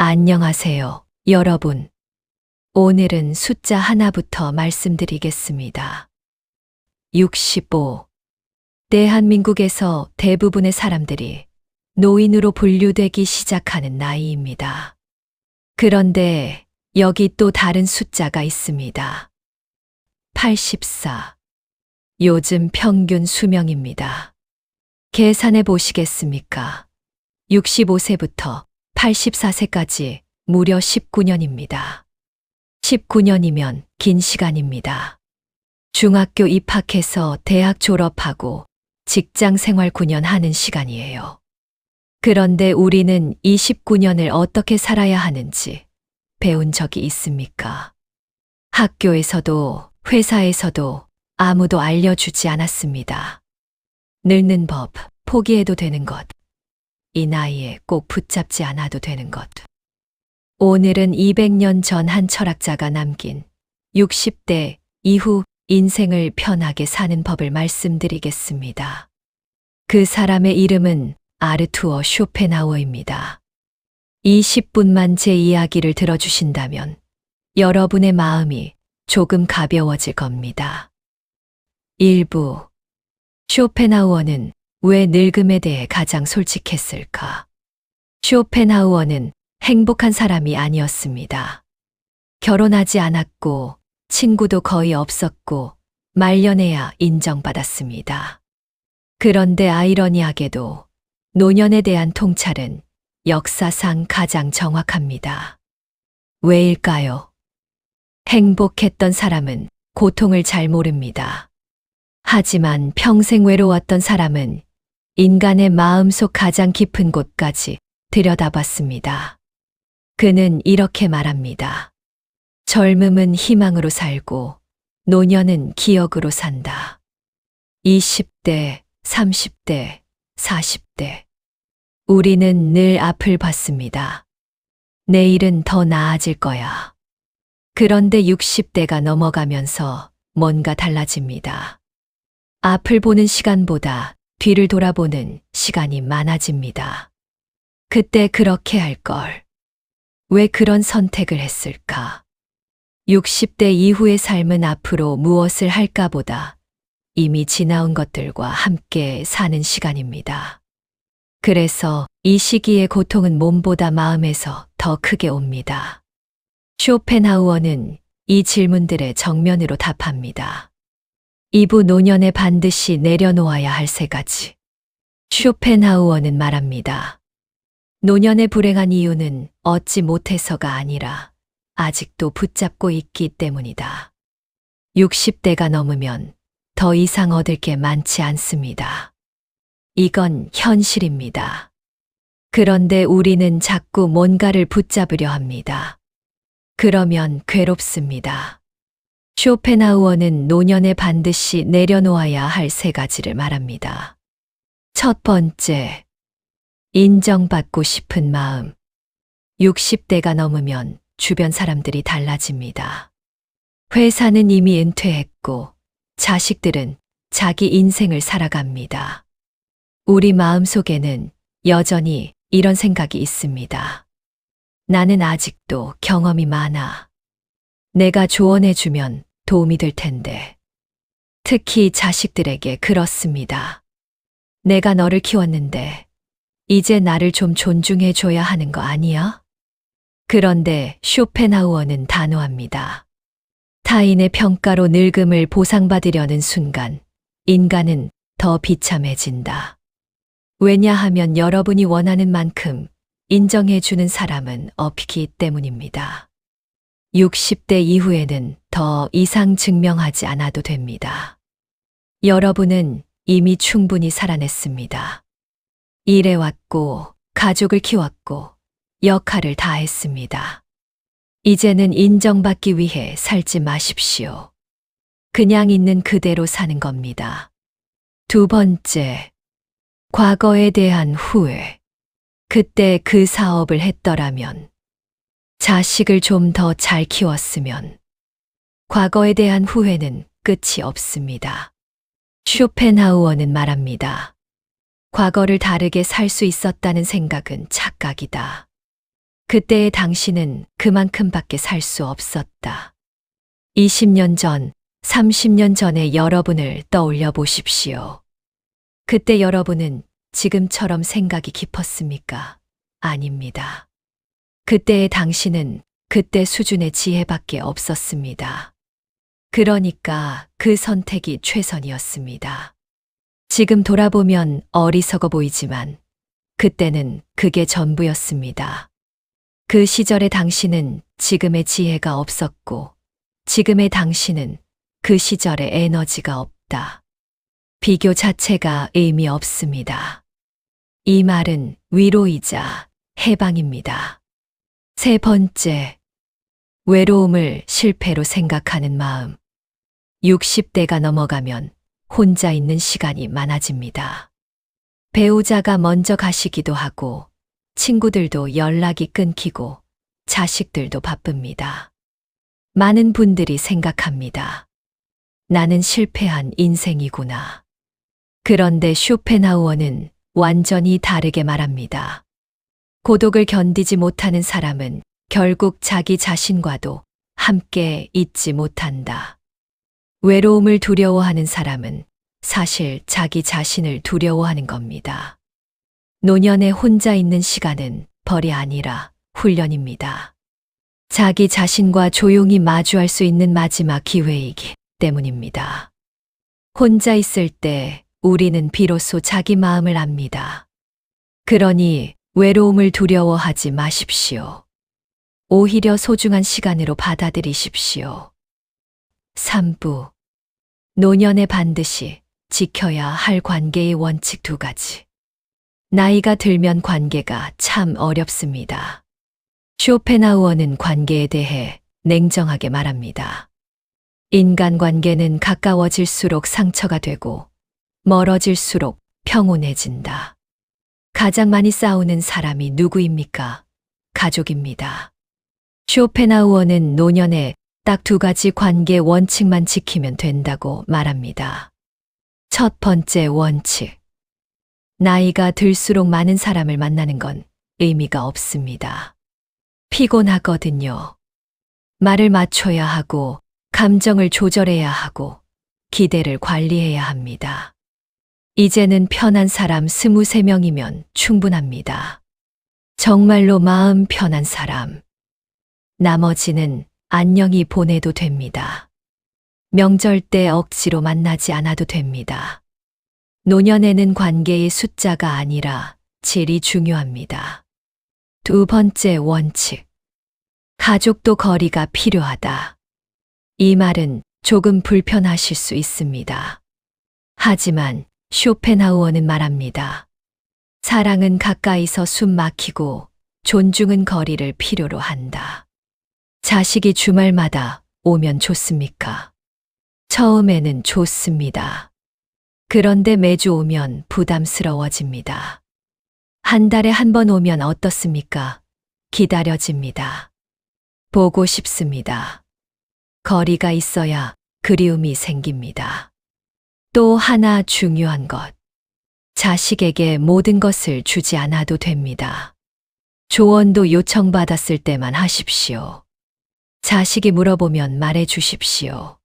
안녕하세요, 여러분. 오늘은 숫자 하나부터 말씀드리겠습니다. 65. 대한민국에서 대부분의 사람들이 노인으로 분류되기 시작하는 나이입니다. 그런데 여기 또 다른 숫자가 있습니다. 84. 요즘 평균 수명입니다. 계산해 보시겠습니까? 65세부터 84세까지 무려 19년입니다. 19년이면 긴 시간입니다. 중학교 입학해서 대학 졸업하고 직장 생활 9년 하는 시간이에요. 그런데 우리는 이 19년을 어떻게 살아야 하는지 배운 적이 있습니까? 학교에서도 회사에서도 아무도 알려주지 않았습니다. 늙는 법, 포기해도 되는 것, 이 나이에 꼭 붙잡지 않아도 되는 것. 오늘은 200년 전 한 철학자가 남긴 60대 이후 인생을 편하게 사는 법을 말씀드리겠습니다. 그 사람의 이름은 아르투어 쇼펜하우어입니다. 이 10분만 제 이야기를 들어주신다면 여러분의 마음이 조금 가벼워질 겁니다. 1부. 쇼펜하우어는 왜 늙음에 대해 가장 솔직했을까? 쇼펜하우어는 행복한 사람이 아니었습니다. 결혼하지 않았고 친구도 거의 없었고 말년에야 인정받았습니다. 그런데 아이러니하게도 노년에 대한 통찰은 역사상 가장 정확합니다. 왜일까요? 행복했던 사람은 고통을 잘 모릅니다. 하지만 평생 외로웠던 사람은 인간의 마음속 가장 깊은 곳까지 들여다봤습니다. 그는 이렇게 말합니다. 젊음은 희망으로 살고 노년은 기억으로 산다. 20대, 30대, 40대. 우리는 늘 앞을 봤습니다. 내일은 더 나아질 거야. 그런데 60대가 넘어가면서 뭔가 달라집니다. 앞을 보는 시간보다 뒤를 돌아보는 시간이 많아집니다. 그때 그렇게 할 걸. 왜 그런 선택을 했을까? 60대 이후의 삶은 앞으로 무엇을 할까보다 이미 지나온 것들과 함께 사는 시간입니다. 그래서 이 시기의 고통은 몸보다 마음에서 더 크게 옵니다. 쇼펜하우어는 이 질문들의 정면으로 답합니다. 2부 노년에 반드시 내려놓아야 할 3가지. 쇼펜하우어는 말합니다. 노년에 불행한 이유는 얻지 못해서가 아니라 아직도 붙잡고 있기 때문이다. 60대가 넘으면 더 이상 얻을 게 많지 않습니다. 이건 현실입니다. 그런데 우리는 자꾸 뭔가를 붙잡으려 합니다. 그러면 괴롭습니다. 쇼펜하우어는 노년에 반드시 내려놓아야 할 3가지를 말합니다. 첫 번째, 인정받고 싶은 마음. 60대가 넘으면 주변 사람들이 달라집니다. 회사는 이미 은퇴했고 자식들은 자기 인생을 살아갑니다. 우리 마음속에는 여전히 이런 생각이 있습니다. 나는 아직도 경험이 많아. 내가 조언해주면 도움이 될 텐데. 특히 자식들에게 그렇습니다. 내가 너를 키웠는데 이제 나를 좀 존중해줘야 하는 거 아니야? 그런데 쇼펜하우어는 단호합니다. 타인의 평가로 늙음을 보상받으려는 순간 인간은 더 비참해진다. 왜냐하면 여러분이 원하는 만큼 인정해주는 사람은 없기 때문입니다. 60대 이후에는 더 이상 증명하지 않아도 됩니다. 여러분은 이미 충분히 살아냈습니다. 일해왔고, 가족을 키웠고, 역할을 다 했습니다. 이제는 인정받기 위해 살지 마십시오. 그냥 있는 그대로 사는 겁니다. 두 번째, 과거에 대한 후회. 그때 그 사업을 했더라면, 자식을 좀 더 잘 키웠으면, 과거에 대한 후회는 끝이 없습니다. 쇼펜하우어는 말합니다. 과거를 다르게 살 수 있었다는 생각은 착각이다. 그때의 당신은 그만큼밖에 살 수 없었다. 20년 전, 30년 전의 여러분을 떠올려 보십시오. 그때 여러분은 지금처럼 생각이 깊었습니까? 아닙니다. 그때의 당신은 그때 수준의 지혜밖에 없었습니다. 그러니까 그 선택이 최선이었습니다. 지금 돌아보면 어리석어 보이지만 그때는 그게 전부였습니다. 그 시절의 당신은 지금의 지혜가 없었고 지금의 당신은 그 시절의 에너지가 없다. 비교 자체가 의미 없습니다. 이 말은 위로이자 해방입니다. 세 번째, 외로움을 실패로 생각하는 마음. 60대가 넘어가면 혼자 있는 시간이 많아집니다. 배우자가 먼저 가시기도 하고, 친구들도 연락이 끊기고, 자식들도 바쁩니다. 많은 분들이 생각합니다. 나는 실패한 인생이구나. 그런데 쇼펜하우어는 완전히 다르게 말합니다. 고독을 견디지 못하는 사람은 결국 자기 자신과도 함께 있지 못한다. 외로움을 두려워하는 사람은 사실 자기 자신을 두려워하는 겁니다. 노년에 혼자 있는 시간은 벌이 아니라 훈련입니다. 자기 자신과 조용히 마주할 수 있는 마지막 기회이기 때문입니다. 혼자 있을 때 우리는 비로소 자기 마음을 압니다. 그러니 외로움을 두려워하지 마십시오. 오히려 소중한 시간으로 받아들이십시오. 3부. 노년에 반드시 지켜야 할 관계의 원칙 2가지. 나이가 들면 관계가 참 어렵습니다. 쇼펜하우어는 관계에 대해 냉정하게 말합니다. 인간관계는 가까워질수록 상처가 되고 멀어질수록 평온해진다. 가장 많이 싸우는 사람이 누구입니까? 가족입니다. 쇼펜하우어는 노년에 딱 2가지 관계 원칙만 지키면 된다고 말합니다. 첫 번째 원칙. 나이가 들수록 많은 사람을 만나는 건 의미가 없습니다. 피곤하거든요. 말을 맞춰야 하고, 감정을 조절해야 하고, 기대를 관리해야 합니다. 이제는 편한 사람 23명이면 충분합니다. 정말로 마음 편한 사람. 나머지는 안녕히 보내도 됩니다. 명절 때 억지로 만나지 않아도 됩니다. 노년에는 관계의 숫자가 아니라 질이 중요합니다. 2번째 원칙. 가족도 거리가 필요하다. 이 말은 조금 불편하실 수 있습니다. 하지만 쇼펜하우어는 말합니다. 사랑은 가까이서 숨 막히고 존중은 거리를 필요로 한다. 자식이 주말마다 오면 좋습니까? 처음에는 좋습니다. 그런데 매주 오면 부담스러워집니다. 한 달에 한 번 오면 어떻습니까? 기다려집니다. 보고 싶습니다. 거리가 있어야 그리움이 생깁니다. 또 하나 중요한 것. 자식에게 모든 것을 주지 않아도 됩니다. 조언도 요청받았을 때만 하십시오. 자식이 물어보면 말해 주십시오.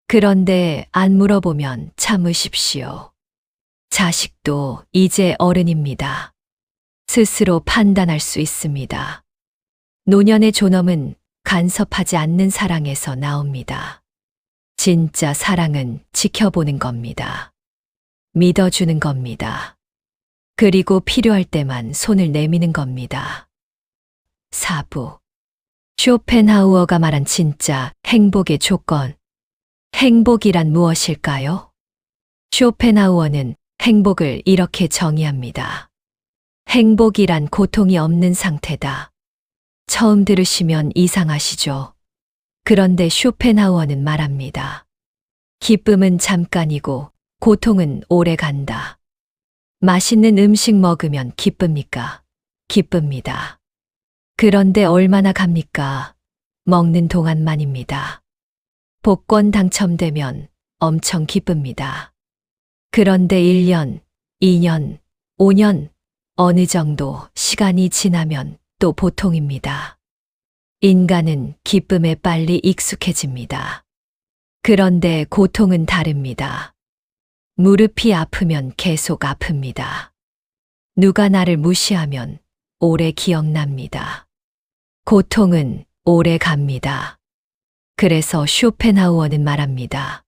그런데 안 물어보면 참으십시오. 자식도 이제 어른입니다. 스스로 판단할 수 있습니다. 노년의 존엄은 간섭하지 않는 사랑에서 나옵니다. 진짜 사랑은 지켜보는 겁니다. 믿어주는 겁니다. 그리고 필요할 때만 손을 내미는 겁니다. 4부. 쇼펜하우어가 말한 진짜 행복의 조건. 행복이란 무엇일까요? 쇼펜하우어는 행복을 이렇게 정의합니다. 행복이란 고통이 없는 상태다. 처음 들으시면 이상하시죠? 그런데 쇼펜하우어는 말합니다. 기쁨은 잠깐이고 고통은 오래 간다. 맛있는 음식 먹으면 기쁩니까? 기쁩니다. 그런데 얼마나 갑니까? 먹는 동안만입니다. 복권 당첨되면 엄청 기쁩니다. 그런데 1년, 2년, 5년, 어느 정도 시간이 지나면 그것도 보통입니다. 인간은 기쁨에 빨리 익숙해집니다. 그런데 고통은 다릅니다. 무릎이 아프면 계속 아픕니다. 누가 나를 무시하면 오래 기억납니다. 고통은 오래 갑니다. 그래서 쇼펜하우어는 말합니다.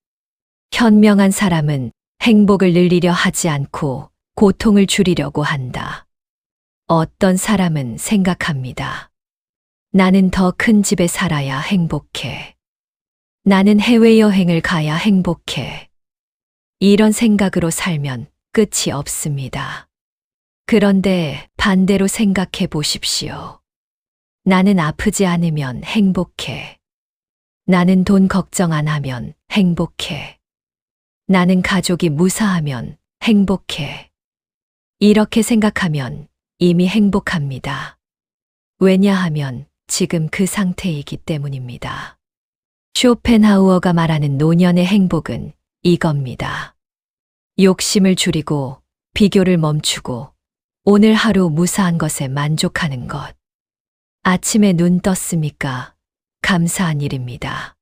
현명한 사람은 행복을 늘리려 하지 않고 고통을 줄이려고 한다. 어떤 사람은 생각합니다. 나는 더 큰 집에 살아야 행복해. 나는 해외여행을 가야 행복해. 이런 생각으로 살면 끝이 없습니다. 그런데 반대로 생각해 보십시오. 나는 아프지 않으면 행복해. 나는 돈 걱정 안 하면 행복해. 나는 가족이 무사하면 행복해. 이렇게 생각하면 이미 행복합니다. 왜냐하면 지금 그 상태이기 때문입니다. 쇼펜하우어가 말하는 노년의 행복은 이겁니다. 욕심을 줄이고 비교를 멈추고 오늘 하루 무사한 것에 만족하는 것. 아침에 눈 떴습니까? 감사한 일입니다.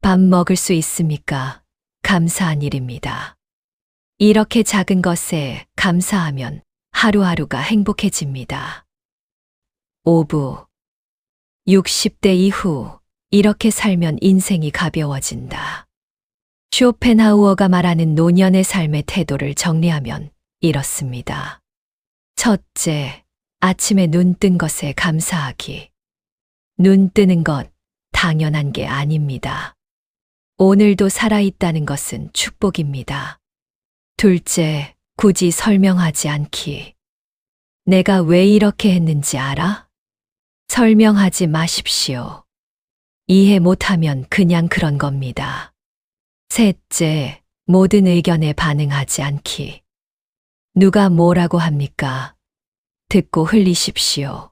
밥 먹을 수 있습니까? 감사한 일입니다. 이렇게 작은 것에 감사하면 하루하루가 행복해집니다. 5부 60대 이후 이렇게 살면 인생이 가벼워진다. 쇼펜하우어가 말하는 노년의 삶의 태도를 정리하면 이렇습니다. 첫째, 아침에 눈 뜬 것에 감사하기. 눈 뜨는 것 당연한 게 아닙니다. 오늘도 살아있다는 것은 축복입니다. 둘째, 굳이 설명하지 않기. 내가 왜 이렇게 했는지 알아? 설명하지 마십시오. 이해 못하면 그냥 그런 겁니다. 셋째, 모든 의견에 반응하지 않기. 누가 뭐라고 합니까? 듣고 흘리십시오.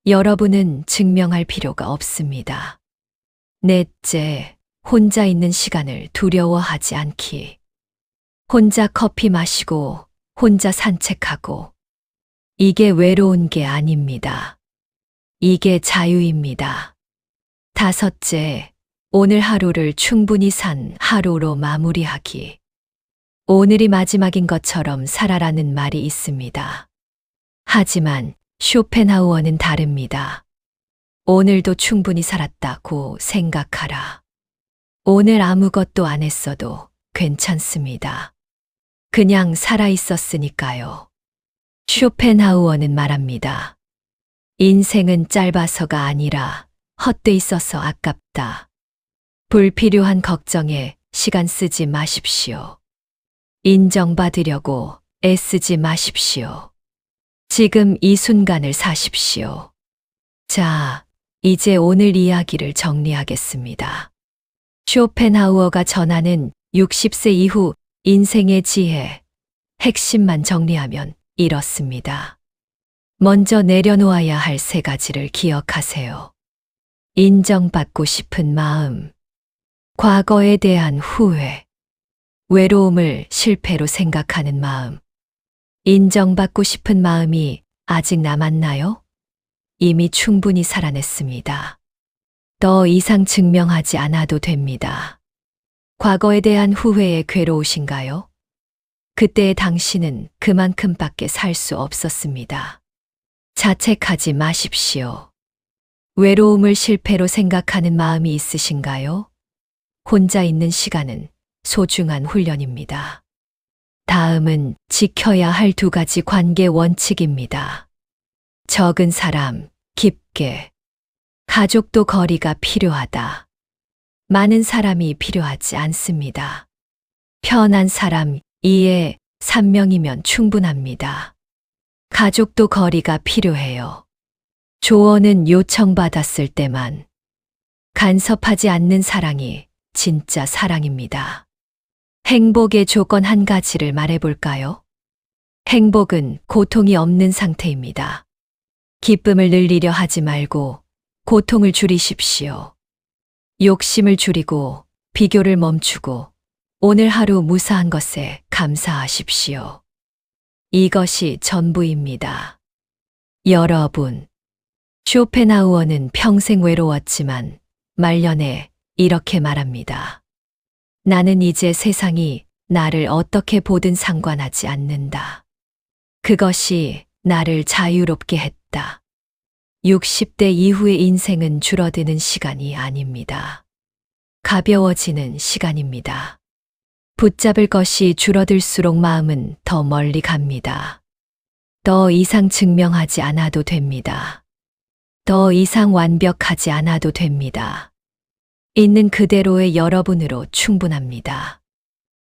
여러분은 증명할 필요가 없습니다. 넷째, 혼자 있는 시간을 두려워하지 않기. 혼자 커피 마시고, 혼자 산책하고. 이게 외로운 게 아닙니다. 이게 자유입니다. 다섯째, 오늘 하루를 충분히 산 하루로 마무리하기. 오늘이 마지막인 것처럼 살아라는 말이 있습니다. 하지만 쇼펜하우어는 다릅니다. 오늘도 충분히 살았다고 생각하라. 오늘 아무것도 안 했어도 괜찮습니다. 그냥 살아 있었으니까요. 쇼펜하우어는 말합니다. 인생은 짧아서가 아니라 헛돼 있어서 아깝다. 불필요한 걱정에 시간 쓰지 마십시오. 인정받으려고 애쓰지 마십시오. 지금 이 순간을 사십시오. 자, 이제 오늘 이야기를 정리하겠습니다. 쇼펜하우어가 전하는 60세 이후 인생의 지혜, 핵심만 정리하면 이렇습니다. 먼저 내려놓아야 할 3가지를 기억하세요. 인정받고 싶은 마음, 과거에 대한 후회, 외로움을 실패로 생각하는 마음. 인정받고 싶은 마음이 아직 남았나요? 이미 충분히 살아냈습니다. 더 이상 증명하지 않아도 됩니다. 과거에 대한 후회에 괴로우신가요? 그때의 당신은 그만큼밖에 살 수 없었습니다. 자책하지 마십시오. 외로움을 실패로 생각하는 마음이 있으신가요? 혼자 있는 시간은 소중한 훈련입니다. 다음은 지켜야 할 2가지 관계 원칙입니다. 적은 사람, 깊게. 가족도 거리가 필요하다. 많은 사람이 필요하지 않습니다. 편한 사람, 이해, 3명이면 충분합니다. 가족도 거리가 필요해요. 조언은 요청받았을 때만. 간섭하지 않는 사랑이 진짜 사랑입니다. 행복의 조건 1가지를 말해볼까요? 행복은 고통이 없는 상태입니다. 기쁨을 늘리려 하지 말고 고통을 줄이십시오. 욕심을 줄이고 비교를 멈추고 오늘 하루 무사한 것에 감사하십시오. 이것이 전부입니다. 여러분, 쇼펜하우어는 평생 외로웠지만 말년에 이렇게 말합니다. 나는 이제 세상이 나를 어떻게 보든 상관하지 않는다. 그것이 나를 자유롭게 했다. 60대 이후의 인생은 줄어드는 시간이 아닙니다. 가벼워지는 시간입니다. 붙잡을 것이 줄어들수록 마음은 더 멀리 갑니다. 더 이상 증명하지 않아도 됩니다. 더 이상 완벽하지 않아도 됩니다. 있는 그대로의 여러분으로 충분합니다.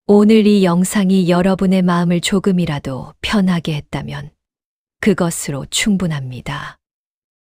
오늘 이 영상이 여러분의 마음을 조금이라도 편하게 했다면 그것으로 충분합니다.